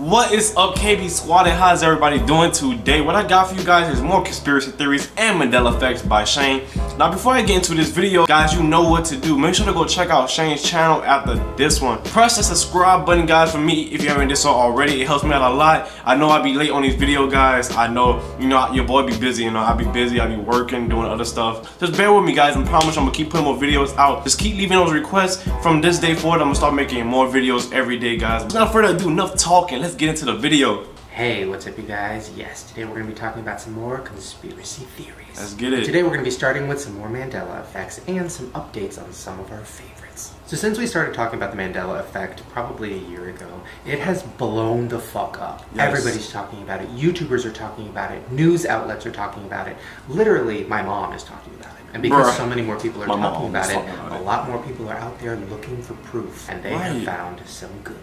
What is up, KB Squad, and how's everybody doing today? What I got for you guys is more conspiracy theories and Mandela effects by Shane. Now, before I get into this video, guys, you know what to do. Make sure to go check out Shane's channel after this one. Press the subscribe button, guys, for me if you haven't did so already. It helps me out a lot. I know I be late on these video, guys. I know, your boy be busy. I be busy. I be working, doing other stuff. Just bear with me, guys. I promise I'm gonna keep putting more videos out. Just keep leaving those requests. From this day forward, I'm gonna start making more videos every day, guys. Without further ado, enough talking. Let's get into the video. Hey, what's up, you guys? Yes, today we're going to be talking about some more conspiracy theories. Let's get it. Today we're going to be starting with some more Mandela effects and some updates on some of our favorites. So since we started talking about the Mandela effect probably a year ago, it has blown the fuck up. Yes. Everybody's talking about it. YouTubers are talking about it. News outlets are talking about it. Literally, my mom is talking about it. And because so many more people are talking about it, a lot more people are out there looking for proof. And they have found some good ones.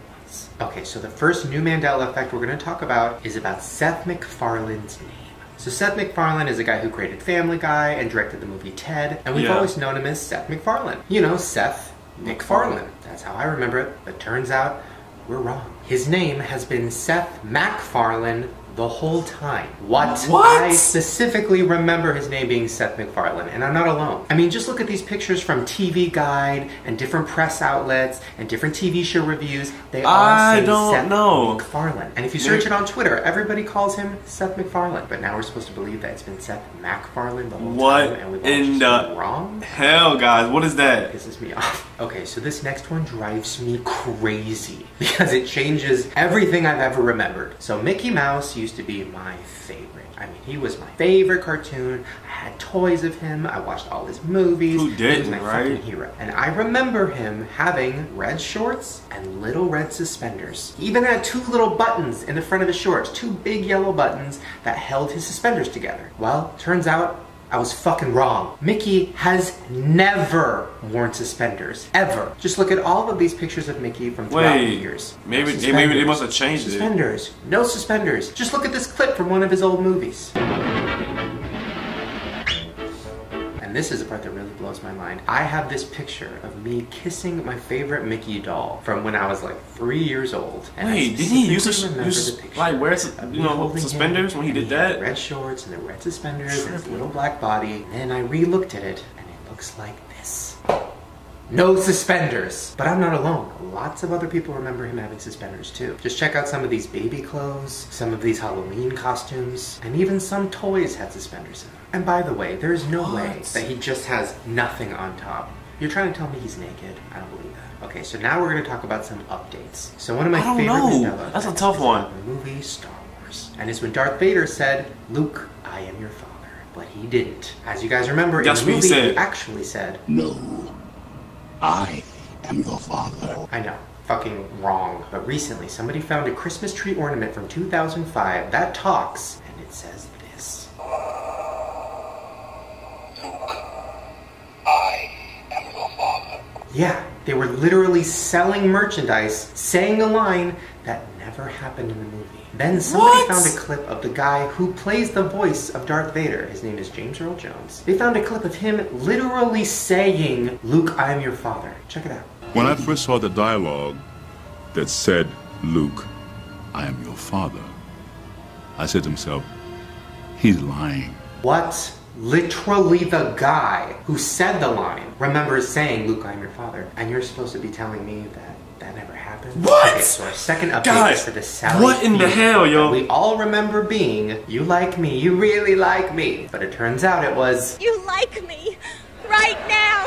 Okay, so the first new Mandela effect we're going to talk about is about Seth MacFarlane's name. So Seth MacFarlane is a guy who created Family Guy and directed the movie Ted, and we've always known him as Seth MacFarlane. You know, Seth MacFarlane. That's how I remember it, but turns out we're wrong. His name has been Seth MacFarlane the whole time. What? I specifically remember his name being Seth MacFarlane, and I'm not alone. I mean, just look at these pictures from TV Guide and different press outlets and different TV show reviews. They all say Seth MacFarlane. And if you search it on Twitter, everybody calls him Seth MacFarlane. But now we're supposed to believe that it's been Seth MacFarlane the whole time, and we've all just been wrong? Hell, guys, what is that? Pisses me off. Okay, so this next one drives me crazy because it changes everything I've ever remembered. So Mickey Mouse used to be my favorite. I mean, he was my favorite cartoon. I had toys of him. I watched all his movies. Who didn't, he was my fucking hero. And I remember him having red shorts and little red suspenders. He even had two little buttons in the front of his shorts, two big yellow buttons that held his suspenders together. Well, turns out I was fucking wrong. Mickey has never worn suspenders, ever. Just look at all of these pictures of Mickey from throughout the years. Maybe they must have changed it. Suspenders, no suspenders. Just look at this clip from one of his old movies. And this is the part that really blows my mind. I have this picture of me kissing my favorite Mickey doll from when I was like 3 years old. And wait, didn't he use like wear suspenders when he did that? Red shorts and the red suspenders and his little black body. And I re-looked at it and it looks like this. No suspenders. But I'm not alone. Lots of other people remember him having suspenders too. Just check out some of these baby clothes, some of these Halloween costumes, and even some toys had suspenders in them. And by the way, there's no way that he just has nothing on top. You're trying to tell me he's naked? I don't believe that. Okay, so now we're going to talk about some updates. So one of my favorite Mandela That's a tough one. The movie Star Wars. And it's when Darth Vader said, "Luke, I am your father." But he didn't. As you guys remember, in the movie, he actually said, "No, I am your father." I know, fucking wrong. But recently, somebody found a Christmas tree ornament from 2005 that talks, and it says this. Luke, I am your father. Yeah, they were literally selling merchandise, saying a line that never happened in the movie. Then somebody found a clip of the guy who plays the voice of Darth Vader. His name is James Earl Jones. They found a clip of him literally saying, "Luke, I am your father." Check it out. When I first saw the dialogue that said, "Luke, I am your father," I said to myself, he's lying. What? Literally the guy who said the line remembers saying, "Luke, I am your father." And you're supposed to be telling me that that never happened? What? Okay, so our second update is for the Sally What in the hell, yo? We all remember being, "You like me, you really like me." But it turns out it was, "You like me right now.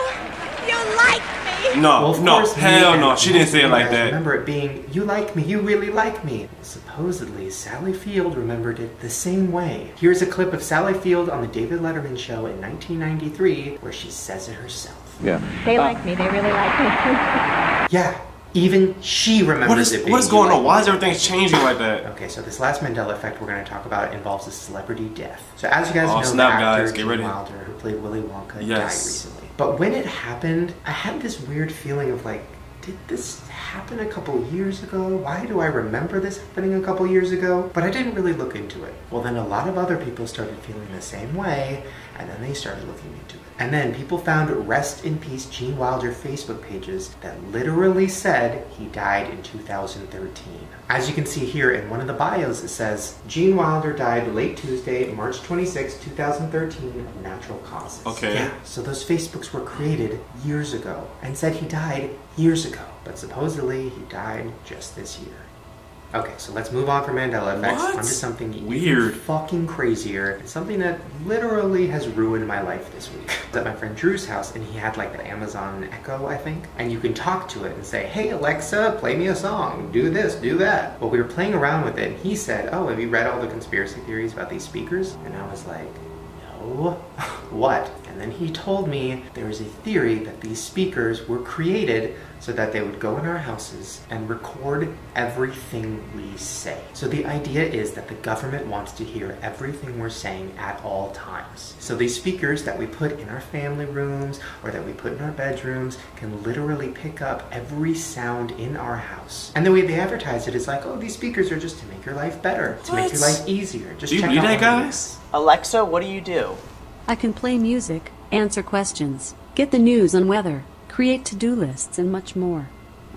You like me." No, hell no. She didn't say it like that. Remember it being, "You like me, you really like me." Well, supposedly, Sally Field remembered it the same way. Here's a clip of Sally Field on the David Letterman show in 1993 where she says it herself. Yeah. They like me, they really like me. Yeah. Even she remembers it being. What is going on? Why is everything changing like that? Okay, so this last Mandela effect we're going to talk about involves a celebrity death. So as you guys know, the actor Gene Wilder, who played Willy Wonka, died recently. But when it happened, I had this weird feeling of like, did this happen a couple years ago? Why do I remember this happening a couple years ago? But I didn't really look into it. Well, then a lot of other people started feeling the same way, and then they started looking into it. And then people found Rest in Peace Gene Wilder Facebook pages that literally said he died in 2013. As you can see here in one of the bios, it says, Gene Wilder died late Tuesday, March 26, 2013 of natural causes. Okay. Yeah, so those Facebooks were created years ago and said he died years ago. But supposedly he died just this year. Okay, so let's move on from Mandela effects onto something weird, even fucking crazier, and something that literally has ruined my life this week. I was at my friend Drew's house, and he had like the Amazon Echo, I think, and you can talk to it and say, hey Alexa, play me a song, do this, do that. Well, we were playing around with it, and he said, oh, have you read all the conspiracy theories about these speakers? And I was like, no. What? And then he told me there is a theory that these speakers were created so that they would go in our houses and record everything we say. So the idea is that the government wants to hear everything we're saying at all times. So these speakers that we put in our family rooms or that we put in our bedrooms can literally pick up every sound in our house. And the way they advertise it is like, oh, these speakers are just to make your life better, to make your life easier. Just do you check believe out that, guys? Alexa, what do you do? I can play music, answer questions, get the news and weather, create to-do lists, and much more.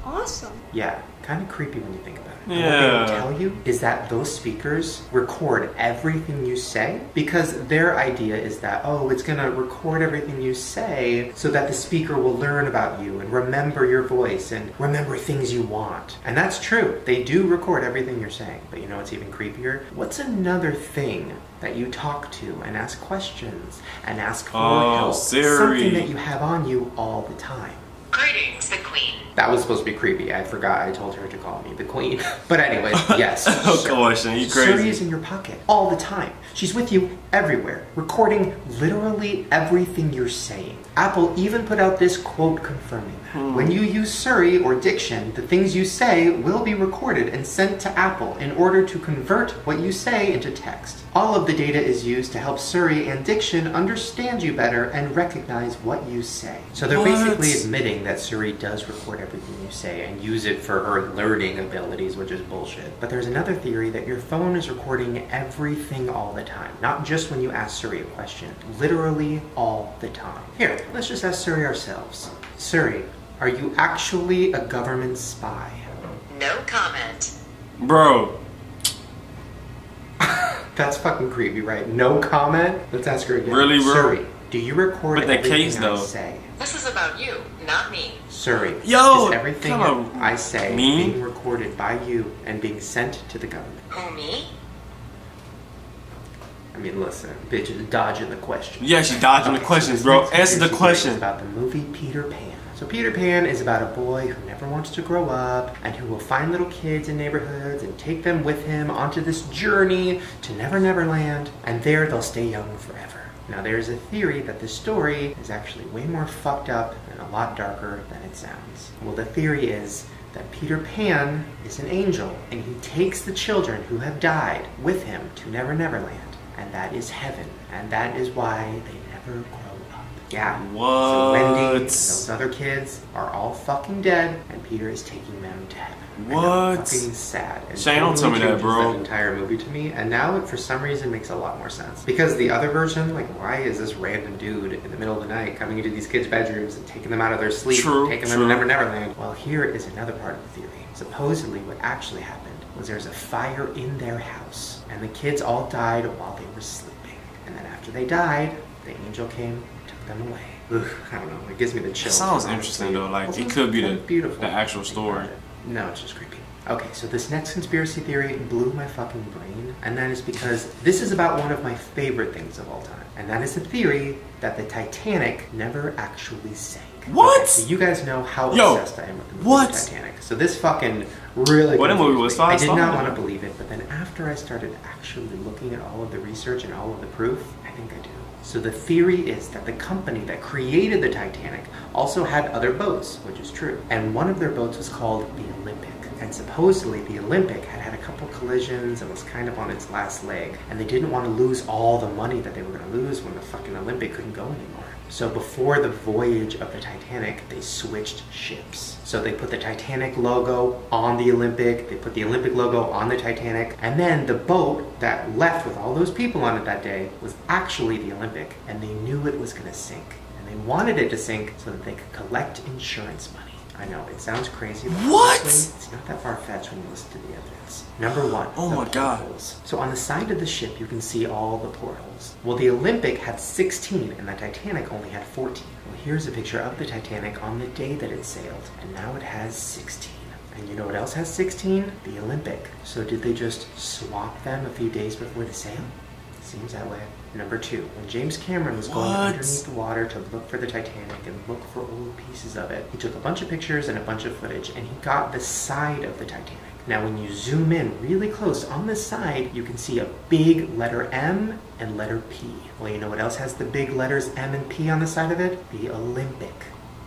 Awesome. Yeah, kind of creepy when you think about it. Yeah. And what they will tell you is that those speakers record everything you say because their idea is that, oh, it's going to record everything you say so that the speaker will learn about you and remember your voice and remember things you want. And that's true. They do record everything you're saying. But you know what's even creepier? What's another thing that you talk to and ask questions and ask for help? Siri. Something that you have on you all the time. Greetings, the Queen. That was supposed to be creepy. I forgot. I told her to call me the Queen. But anyways, yes. You crazy. Siri is in your pocket all the time. She's with you everywhere, recording literally everything you're saying. Apple even put out this quote confirming that. When you use Siri or diction, the things you say will be recorded and sent to Apple in order to convert what you say into text. All of the data is used to help Siri and diction understand you better and recognize what you say. So they're basically admitting that Siri does record everything you say and use it for her learning abilities, which is bullshit. But there's another theory that your phone is recording everything all the time. Not just when you ask Siri a question, literally all the time. Here, let's just ask Siri ourselves. Siri, are you actually a government spy? No comment. Bro. That's fucking creepy, right? No comment? Let's ask her again. Really, bro? Siri, do you record everything I say? This is about you, not me. Siri, Yo, is everything I say being recorded by you and being sent to the government? Who, me? I mean, listen, bitch is dodging the question. Yeah, she's dodging the questions, bro. Answer the question. It's about the movie Peter Pan. So Peter Pan is about a boy who never wants to grow up and who will find little kids in neighborhoods and take them with him onto this journey to Never Never Land, and there they'll stay young forever. Now there's a theory that this story is actually way more fucked up and a lot darker than it sounds. Well, the theory is that Peter Pan is an angel and he takes the children who have died with him to Never Never Land, and that is heaven, and that is why they never grow up. Yeah. What? So Wendy and those other kids are all fucking dead, and Peter is taking them to heaven. What? Fucking sad. And Shane, don't tell me that, bro. That entire movie to me, and now it for some reason makes a lot more sense. Because the other version, like, why is this random dude in the middle of the night coming into these kids' bedrooms and taking them out of their sleep, taking them to Never Never Land? Well, here is another part of the theory. Supposedly, what actually happened was there's a fire in their house, and the kids all died while they were sleeping. And then after they died, the angel came. Them away. Ugh, I don't know. It gives me the chills. It sounds interesting though. Like it could be the actual story. No, it's just creepy. Okay, so this next conspiracy theory blew my fucking brain, and that is because this is about one of my favorite things of all time, and that is the theory that the Titanic never actually sank. What? Okay, so you guys know how obsessed I am with the movie Titanic. So this fucking really. What movie was 5 stars? I did not want to believe it, but then after I started actually looking at all of the research and all of the proof, I think I do. So the theory is that the company that created the Titanic also had other boats, which is true. And one of their boats was called the Olympic. And supposedly the Olympic had had a couple collisions and was kind of on its last leg. And they didn't want to lose all the money that they were going to lose when the fucking Olympic couldn't go anymore. So before the voyage of the Titanic, they switched ships. So they put the Titanic logo on the Olympic, they put the Olympic logo on the Titanic, and then the boat that left with all those people on it that day was actually the Olympic, and they knew it was gonna sink. And they wanted it to sink so that they could collect insurance money. I know, it sounds crazy, but what? honestly, it's not that far-fetched when you listen to the evidence. Number one, oh my God. Portholes. So on the side of the ship, you can see all the portholes. Well, the Olympic had 16, and the Titanic only had 14. Well, here's a picture of the Titanic on the day that it sailed, and now it has 16. And you know what else has 16? The Olympic. So did they just swap them a few days before the sail? Seems that way. Number two, when James Cameron was going underneath the water to look for the Titanic and look for old pieces of it, he took a bunch of pictures and a bunch of footage, and he got the side of the Titanic. Now when you zoom in really close on the side, you can see a big letter M and letter P. Well, you know what else has the big letters M and P on the side of it? The Olympic.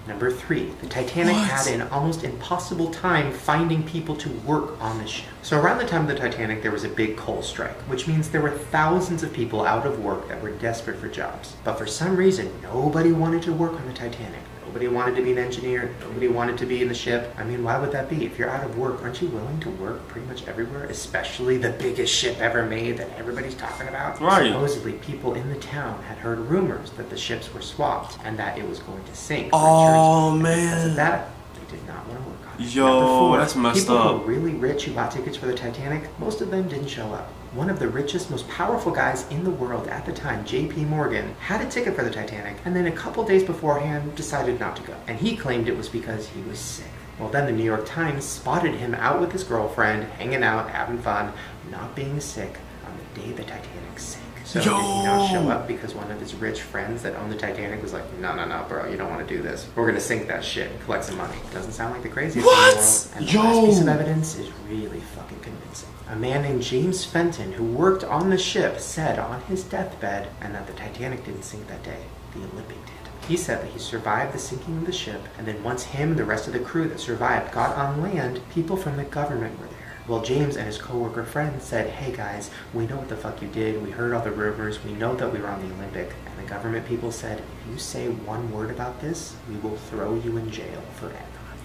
Number three, the Titanic had an almost impossible time finding people to work on the ship. So around the time of the Titanic, there was a big coal strike, which means there were thousands of people out of work that were desperate for jobs. But for some reason, nobody wanted to work on the Titanic. Nobody wanted to be an engineer. Nobody wanted to be in the ship. I mean, why would that be? If you're out of work, aren't you willing to work pretty much everywhere? Especially the biggest ship ever made that everybody's talking about. Right. Supposedly, people in the town had heard rumors that the ships were swapped and that it was going to sink. Oh, man. man. Because of that, they did not want to work on it. Yo, Number four, that's messed people up. who were really rich who bought tickets for the Titanic, most of them didn't show up. One of the richest, most powerful guys in the world at the time, J.P. Morgan, had a ticket for the Titanic, and then a couple days beforehand decided not to go. And he claimed it was because he was sick. Well, then the New York Times spotted him out with his girlfriend, hanging out, having fun, not being sick on the day the Titanic sank. So did he not show up because one of his rich friends that owned the Titanic was like, no, bro, you don't want to do this. We're going to sink that shit and collect some money. Doesn't sound like the craziest thing in the world. And the last piece of evidence is really fucking convincing. A man named James Fenton, who worked on the ship, said on his deathbed, and that the Titanic didn't sink that day, the Olympic did. He said that he survived the sinking of the ship, and then once him and the rest of the crew that survived got on land, people from the government were there. Well, James and his co-worker friend said, hey guys, we know what the fuck you did, we heard all the rumors, we know that we were on the Olympic, and the government people said, if you say one word about this, we will throw you in jail forever.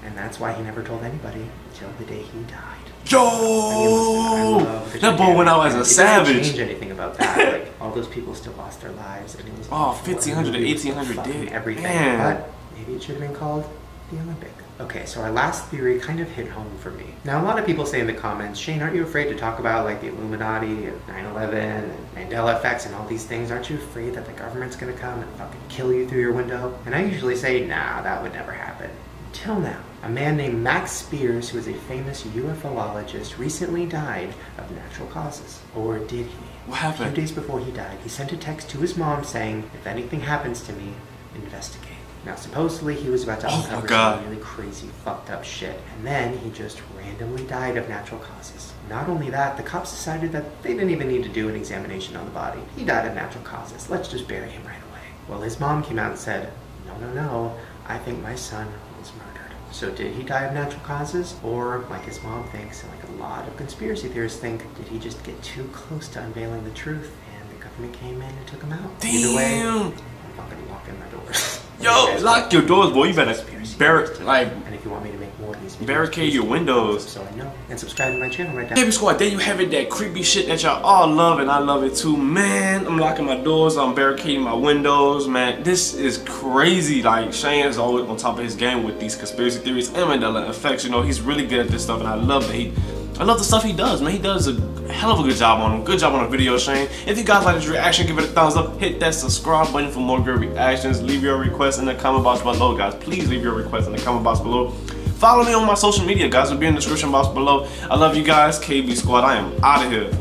And that's why he never told anybody until the day he died. Yo! I love that boy went out as a savage. It doesn't change anything about that. Like, all those people still lost their lives, and it was 1500 to 1800 did everything. Man. But maybe it should have been called the Olympic. Okay, so our last theory kind of hit home for me. Now, a lot of people say in the comments, Shane, aren't you afraid to talk about like the Illuminati and 9/11 and Mandela effects and all these things? Aren't you afraid that the government's gonna come and fucking kill you through your window? And I usually say, nah, that would never happen. Until now. A man named Max Spears, who is a famous UFOologist, recently died of natural causes. Or did he? What happened? A few days before he died, he sent a text to his mom saying, if anything happens to me, investigate. Now, supposedly, he was about to uncover some really crazy, fucked up shit. And then he just randomly died of natural causes. Not only that, the cops decided that they didn't even need to do an examination on the body. He died of natural causes. Let's just bury him right away. Well, his mom came out and said, no, I think my son was murdered. So did he die of natural causes? Or, like his mom thinks, and like a lot of conspiracy theorists think, did he just get too close to unveiling the truth and the government came in and took him out? Damn. Either way, I'm not gonna lock in my doors. Yo, lock your doors, boy. You better and if you want me to make more of these videos, barricade your windows. So I know. And subscribe to my channel right now. Baby Squad, there you have it, that creepy shit that y'all all love, and I love it too. Man, I'm locking my doors, I'm barricading my windows, man. This is crazy. Like, Shane is always on top of his game with these conspiracy theories and Mandela effects. You know, he's really good at this stuff, and I love that I love the stuff he does, man. He does a hell of a good job on them. Good job on the video, Shane. If you guys like this reaction, give it a thumbs up. Hit that subscribe button for more great reactions. Leave your requests in the comment box below, guys. Please leave your requests in the comment box below. Follow me on my social media, guys. It'll be in the description box below. I love you guys. KB Squad, I am out of here.